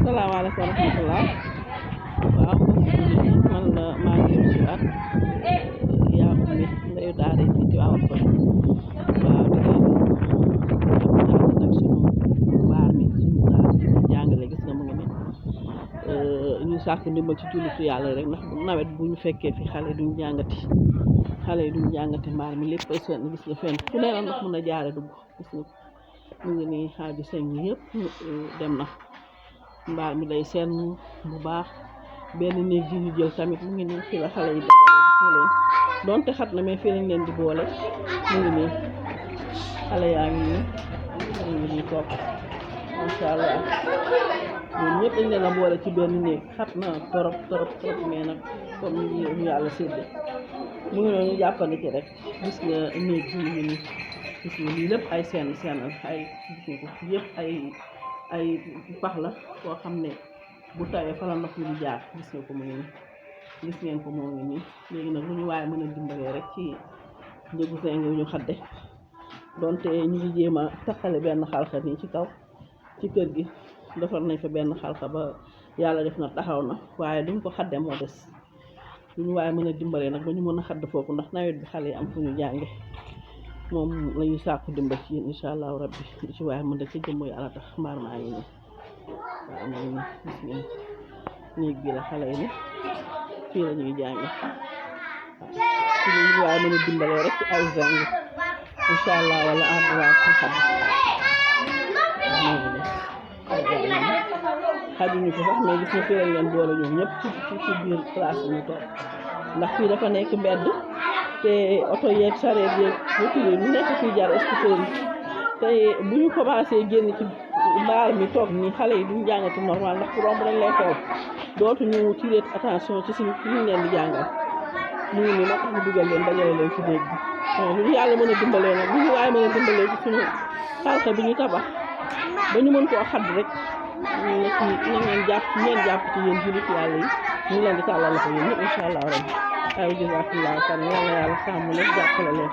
salaamaaleykum wa rahmatulah waaw man la maa ngi leen si waat yaa ummi ndeyu daara yi ci waaw ko waaw di nag sunu mbaar mi sunu daara ci jàngale gis nga mu ngi ne ñu sàkku ndimbal ci jullitu yàlla rek ndax nawet bu ñu fekkee fi xale duñ jàngati mbaar mi lépp ay seen gis nga fenn fu ne la ndox mën a jaare dugg gis nga mu ngi nii xaaju sëñ yi yëpp dem na mbaar mi day seen bu baax benn néeg ji ñu jël tamit mu ngi nii fii la xale yi dégg donte xat na mais fii lañ leen di boole mu ngi nii xale yaa ngi nii mu ngi nii toog macha allah ñun ñëpp dañ leen a boole ci benn néeg xat na torop mais nag comme ñu yàlla sédde mu ngi noonu jàppandi ci rek gis nga néeg bi mu ngi nii gis nga lii lépp ay seen ay gis nga ko yëpp ay pax la koo xam ne bu tawee fa la ndox mi di jaar gis nga ko mu ngi nii gis ngeen ko moo ngi nii léegi nag lu ñu waaye mën a dimbalee rek ci njëgu seen ngi ñu xadde donte ñu ngi jéem a takkale benn xalxa nii ci kaw ci kër gi defar nañ fa benn xalxa ba yàlla def na taxaw na waaye duñ ko xadde moo des lu ñu waaye mën a dimbalee nag ba ñu mën a xadd foofu ndax nawet bi xale yi am fu ñu jànge moom la ñuy sàkku dimbal ci yéen incha allahu rabbi di ci waaye mën da ci jëmmoo yàlla tax mbaar maa ngi nii waaw moo ngi gis ngeen néeg bi la xale yi ne fii la ñuy jànge waaw ci ñu waaye mën a dimbalee rek ci ay jàng incha allah wala adduwaa ko xadd xajuñu ko sax mais gis nga fii lañ leen boole ñoom ñëpp ci biir classe bi ñu toog ndax fii dafa nekk mbedd te oto yeeg sareet yeeg voiture yi lu nekk fii jar scooter yi te bu ñu commencé génn ci mbaar mi toog nii xale yi duñ jàngati normal ndax romb dañ lay xool dootuñu tirer attention ci suñu leen di jàngal ñu ngi nii moo tax ñu dugal leen dajale leen ci néeg bi lu ñu yàlla mën a dimbalee nag lu ñu waaye mën a dimbalee ci suñu xalka bi ñu tabax ba ñu mën koo xadd rek ñu ngeen jàpp ci yéen jullit yàlla yi ñu ngi leen di tàllal loxo yéen ñëpp incha allah rabbi ay jazakallahu xayran yàlla sàmm leen jàppale leen